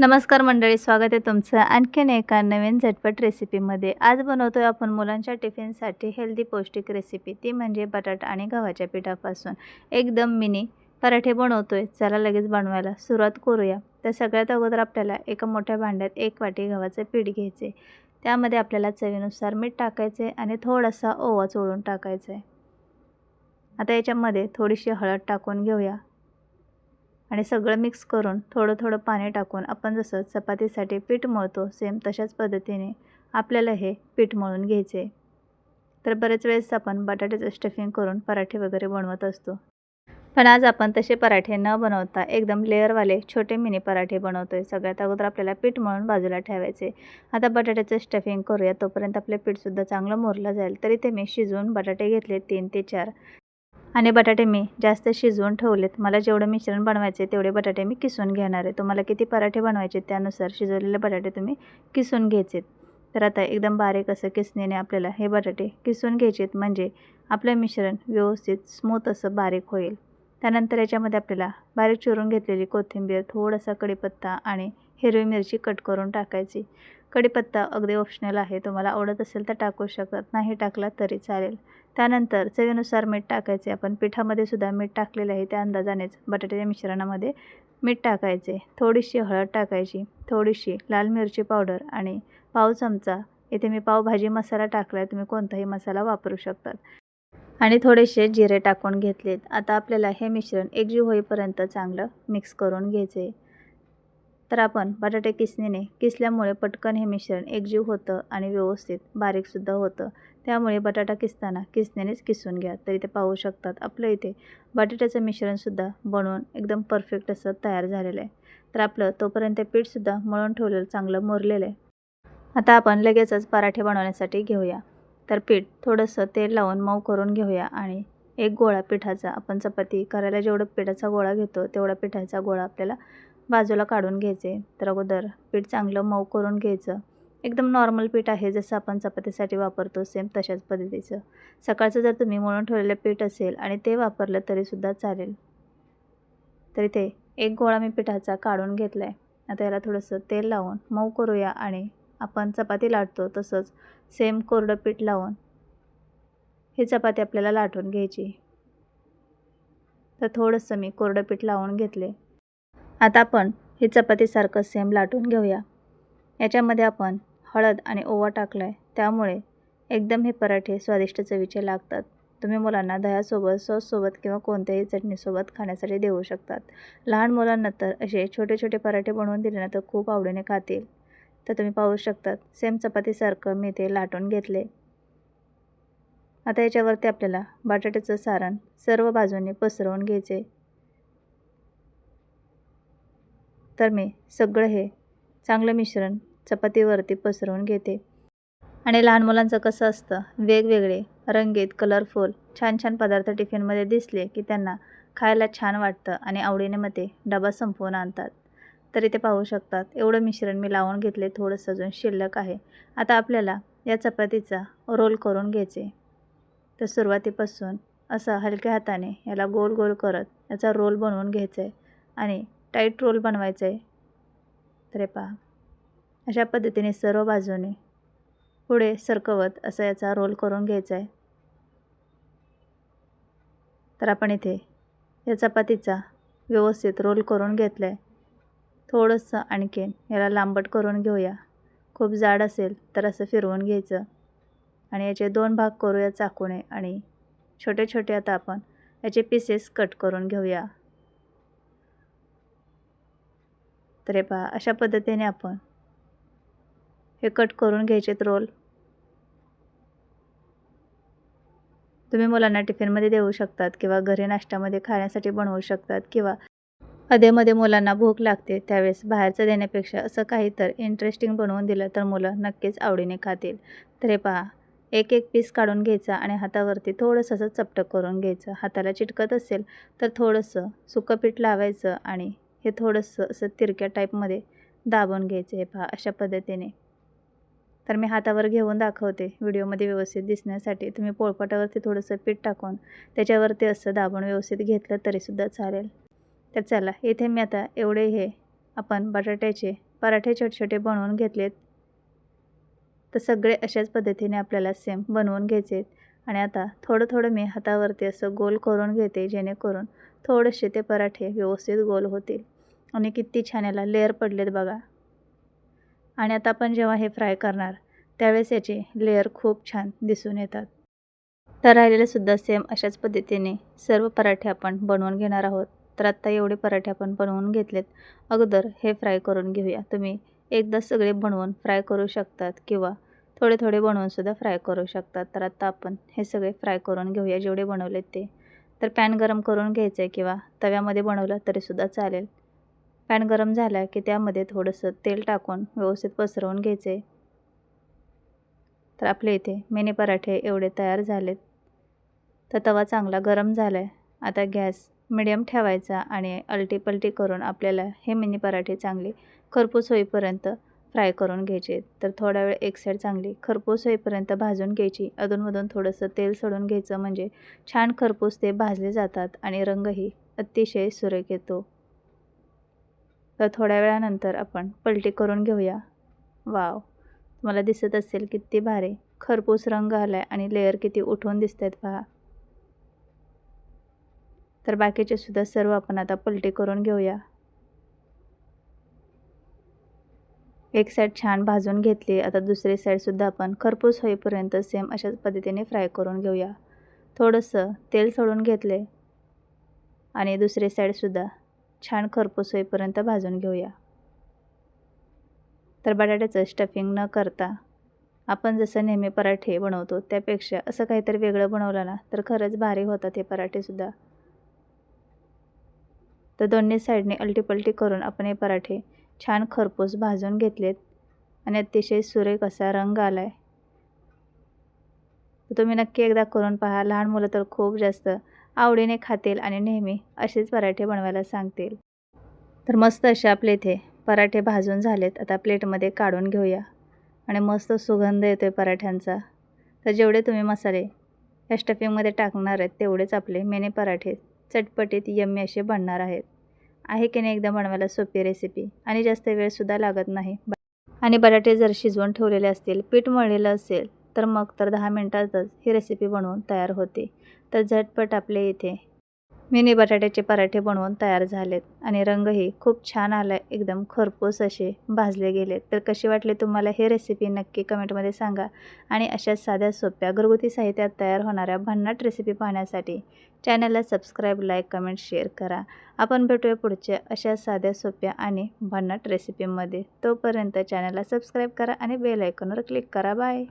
नमस्कार मंडळी, स्वागत आहे तुमचं आणखीन एका नवीन झटपट रेसिपीमध्ये। आज बनवतोय आपण मुलांच्या टिफिनसाठी हेल्दी पौष्टिक रेसिपी, ती म्हणजे बटाटा आणि गव्हाच्या पिठापासून एकदम मिनी पराठे बनवतोय। चला लगेच बनवायला सुरुवात करूया। तर सगळ्यात अगोदर आपल्याला एका मोठ्या भांड्यात 1 वाटी गव्हाचे पीठ घ्यायचे, त्यामध्ये आपल्याला चवीनुसार मीठ टाकायचे आणि थोडासा ओवा चोळून टाकायचा आहे। आता याच्यामध्ये थोडीशी हळद टाकून घेऊया आणि सगळं मिक्स करून थोडं थोडं पाणी टाकून आपण जसं चपातीसाठी पीठ मळतो सेम तशाच पद्धतीने आपल्याला हे पीठ मळून घ्यायचे। तर बरेच वेळेस आपण बटाट्याचं स्टफिंग करून पराठे वगैरे बनवत असतो, पण आज आपण तसे पराठे न बनवता एकदम लेअरवाले छोटे मिनी पराठे बनवतोय। सगळ्यात अगोदर आपल्याला पीठ मळून बाजूला ठेवायचे। आता बटाट्याचं स्टफिंग करूया, तोपर्यंत आपले पीठसुद्धा चांगलं मुरलं जाईल। तरी ते मी शिजवून बटाटे घेतले 3 ते 4 आणि बटाटे मी जास्त शिजवून ठेवलेत। मला जेवढं मिश्रण बनवायचे तेवढे बटाटे मी किसून घेणार आहे। तुम्हाला किती पराठे बनवायचे त्यानुसार शिजवलेले बटाटे तुम्ही किसून घ्यायचे। तर आता एकदम बारीक असं किसणीने आपल्याला हे बटाटे किसून घ्यायचे, म्हणजे आपलं मिश्रण व्यवस्थित स्मूथ असं बारीक होईल। त्यानंतर याच्यामध्ये आपल्याला बारीक चिरून घेतलेली कोथिंबीर, थोडासा कढीपत्ता आणि हिरवी मिरची कट करून टाकायची। कढीपत्ता अगदी ऑप्शनल आहे, तुम्हाला आवडत असेल तर टाकू शकत, नाही टाकला तरी चालेल। त्यानंतर चवीनुसार मीठ टाकायचे। आपण पिठामध्ये सुद्धा मीठ टाकलेले आहे, त्या अंदाजानेच बटाट्याच्या मिश्रणामध्ये मीठ टाकायचे। थोडीशी हळद टाकायची, थोडीशी लाल मिरची पावडर आणि पाव चमचा इथे मी पावभाजी मसाला टाकला, तुम्ही कोणताही मसाला वापरू शकतात, आणि थोडेसे जिरे टाकून घेतलेत। आता आपल्याला हे मिश्रण एकजीव होईपर्यंत चांगलं मिक्स करून घ्यायचे। तर आपण बटाटे किसणीने किसल्यामुळे पटकन हे मिश्रण एकजीव होतं आणि व्यवस्थित बारीकसुद्धा होतं, त्यामुळे बटाटा किसताना किसणीनेच किसून घ्या। तर इथे पाहू शकतात आपलं इथे बटाट्याचं मिश्रणसुद्धा बनवून एकदम परफेक्ट असं तयार झालेलं आहे। तर आपलं तोपर्यंत पीठसुद्धा मळून ठेवलेलं चांगलं मुरलेलं आहे। आता आपण लगेचच पराठे बनवण्यासाठी घेऊया। तर पीठ थोडंसं तेल लावून मऊ करून घेऊया आणि एक गोळा पिठाचा, आपण चपाती करायला जेवढं पिठाचा गोळा घेतो तेवढा पिठाचा गोळा आपल्याला बाजूला काढून घ्यायचे। तर अगोदर पीठ चांगलं मऊ करून घ्यायचं। एकदम नॉर्मल पीठ आहे, जसं आपण चपातीसाठी वापरतो सेम तशाच पद्धतीचं। सकाळचं जर तुम्ही मळून ठेवलेलं पीठ असेल आणि ते वापरलं तरीसुद्धा चालेल। तर इथे एक गोळा मी पिठाचा काढून घेतला आहे। आता याला थोडंसं तेल लावून मऊ करूया आणि आपण चपाती लाटतो तसंच सेम कोरडं पीठ लावून ही चपाती आपल्याला लाटून घ्यायची। तर थोडंसं मी कोरडं पीठ लावून घेतले। आता आपण ही चपातीसारखं सेम लाटून घेऊया। याच्यामध्ये आपण हळद आणि ओवा टाकला आहे, त्यामुळे एकदम हे पराठे स्वादिष्ट चवीचे लागतात। तुम्ही मुलांना दह्यासोबत, सॉससोबत किंवा कोणत्याही चटणीसोबत खाण्यासाठी देऊ शकतात। लहान मुलांना तर असे छोटे छोटे पराठे बनवून दिले ना तर खूप आवडीने खातील। तर तुम्ही पाहू शकतात सेम चपातीसारखं मी ते लाटून घेतले। आता याच्यावरती आपल्याला बटाट्याचं सारण सर्व बाजूंनी पसरवून घ्यायचे। तर मी सगळं हे चांगलं मिश्रण चपातीवरती पसरवून घेते। आणि लहान मुलांचं कसं असतं, वेगवेगळे रंगीत कलरफुल छान छान पदार्थ टिफिनमध्ये दिसले की त्यांना खायला छान वाटतं आणि आवडीने मग ते डबा संपवून आणतात। तर इथे पाहू शकतात एवढं मिश्रण मी लावून घेतले, थोडंसं अजून शिल्लक आहे। आता आपल्याला या चपातीचा रोल करून घ्यायचे। तर सुरुवातीपासून असं हलक्या हाताने याला गोल गोल करत याचा रोल बनवून घ्यायचा आहे आणि टाईट रोल बनवायचा आहे। तर हे पहा, अशा पद्धतीने सर्व बाजूने पुढे सरकवत असं याचा रोल करून घ्यायचा आहे। तर आपण इथे या चपातीचा व्यवस्थित रोल करून घेतला आहे। थोडंसं आणखीन याला लांबट करून घेऊया। खूप जाड असेल तर असं फिरवून घ्यायचं आणि याचे 2 भाग करूया चाकूने आणि छोटे छोटे आता आपण याचे पीसेस कट करून घेऊया। तर हे पहा, अशा पद्धतीने आपण हे कट करून घ्यायचेत रोल। तुम्ही मुलांना टिफिनमध्ये देऊ शकतात किंवा घरी नाश्त्यामध्ये खाण्यासाठी बनवू शकतात, किंवा अधेमध्ये मुलांना भूक लागते त्यावेळेस बाहेरचं देण्यापेक्षा असं काही तर इंटरेस्टिंग बनवून दिलं तर मुलं नक्कीच आवडीने खातील। तर हे पहा, एक एक पीस काढून घ्यायचा आणि हातावरती थोडंसं असं चपटं करून घ्यायचं। हाताला चिटकत असेल तर थोडंसं सुकं पीठ लावायचं आणि हे थोडंसं असं तिरक्या टाईपमध्ये दाबून घ्यायचं। हे पहा, अशा पद्धतीने। तर मी हातावर घेऊन दाखवते व्हिडिओमध्ये व्यवस्थित दिसण्यासाठी। तुम्ही पोळपाटावरती थोडंसं पीठ टाकून त्याच्यावरती असं दाबून व्यवस्थित घेतलं तरीसुद्धा चालेल। तर चला, इथे मी आता एवढे हे आपण बटाट्याचे पराठे छोटे छोटे बनवून घेतलेत. तर सगळे अशाच पद्धतीने आपल्याला सेम बनवून घ्यायचे आहेत. आणि आता थोडं थोडं मी हातावरती असं गोल करून घेते, जेणेकरून थोडेसे ते पराठे व्यवस्थित गोल होतील. आणि किती छान याला लेअर पडलेत बघा. आणि आता आपण जेव्हा हे फ्राय करणार त्यावेळेस याचे लेअर खूप छान दिसून येतात. तर राहिलेलेसुद्धा सेम अशाच पद्धतीने सर्व पराठे आपण बनवून घेणार आहोत. तर आत्ता एवढे पराठे आपण बनवून घेतलेत. अगोदर हे फ्राय करून घेऊया. तुम्ही एकदा सगळे बनवून फ्राय करू शकतात किंवा थोडे थोडे बनवूनसुद्धा फ्राय करू शकतात. तर आत्ता आपण हे सगळे फ्राय करून घेऊया जेवढे बनवलेत ते. तर पॅन गरम करून घ्यायचं आहे किंवा तव्यामध्ये बनवलं तरीसुद्धा चालेल. पॅन गरम झाला की त्यामध्ये थोडंसं तेल टाकून व्यवस्थित पसरवून घ्यायचं आहे. तर आपले इथे मिनी पराठे एवढे तयार झालेत. तर तवा चांगला गरम झाला आहे. आता गॅस मिडियम ठेवायचा आणि अलटी-पलटी करून आपल्याला हे मिनी पराठे चांगले खरपूस होईपर्यंत फ्राय करून घ्यायचे. तर थोडा वेळ एक साईड चांगली खरपूस होईपर्यंत भाजून घ्यायची. अधूनमधून थोडंसं तेल सोडून घ्यायचं, म्हणजे छान खरपूस ते भाजले जातात आणि रंगही अतिशय सुरेख येतो. तर थोड्या वेळानंतर आपण पलटी करून घेऊया. वाव, तुम्हाला दिसत असेल किती भारी खरपूस रंग आला आहे आणि लेअर किती उठून दिसत आहेत पहा. तर बाकीचे सुद्धा सर्व आपण आता पलटी करून घेऊया. एक साईड छान भाजून घेतली. आता दुसरी साईडसुद्धा आपण खरपूस होईपर्यंत सेम अशाच पद्धतीने फ्राय करून घेऊया. थोडंसं तेल सोडून घेतले आणि दुसरी साईडसुद्धा छान खरपूस होईपर्यंत भाजून घेऊया. तर बटाट्याचं स्टफिंग न करता आपण जसं नेहमी पराठे बनवतो त्यापेक्षा असं काहीतरी वेगळं बनवलं ना तर खरंच भारी होतात हे पराठेसुद्धा. तर दोन्ही साईडने अलटीपलटी करून आपण हे पराठे छान खरपूस भाजून घेतलेत आणि अतिशय सुरेख असा रंग आला आहे. तर तुम्ही नक्की एकदा करून पहा. लहान मुलं तर खूप जास्त आवडीने खातील आणि नेहमी असेच पराठे बनवायला सांगतील. तर मस्त असे आपले इथे पराठे भाजून झालेत. आता प्लेटमध्ये काढून घेऊया आणि मस्त सुगंध येतो आहे पराठ्यांचा. तर जेवढे तुम्ही मसाले या स्टफिंगमध्ये टाकणार आहेत तेवढेच आपले मिनी पराठे चटपटीत यम्मी असे बनणार आहेत. आहे की नाही एकदम बनवायला सोपी रेसिपी आणि जास्त वेळसुद्धा लागत नाही. आणि बटाटे जर शिजवून ठेवलेले असतील, पीठ मळलेलं असेल तर मग तर 10 मिनिटातच ही रेसिपी बनवून तयार होते. तर झटपट आपले इथे मिनी बटाट्याचे पराठे बनवून तयार झालेत आणि रंगही खूप छान आला आहे. एकदम खरपूस असे भाजले गेलेत. तर कशी वाटली तुम्हाला ही रेसिपी नक्की कमेंटमध्ये सांगा. आणि अशा साध्या सोप्या घरगुती साहित्यात तयार होणाऱ्या भन्नाट रेसिपी पाहण्यासाठी चॅनलला सबस्क्राईब, लाईक, कमेंट, शेअर करा. आपण भेटूया पुढच्या अशा साध्या सोप्या आणि भन्नाट रेसिपीमध्ये. तोपर्यंत चॅनलला सबस्क्राईब करा आणि बेल आयकॉनवर क्लिक करा. बाय.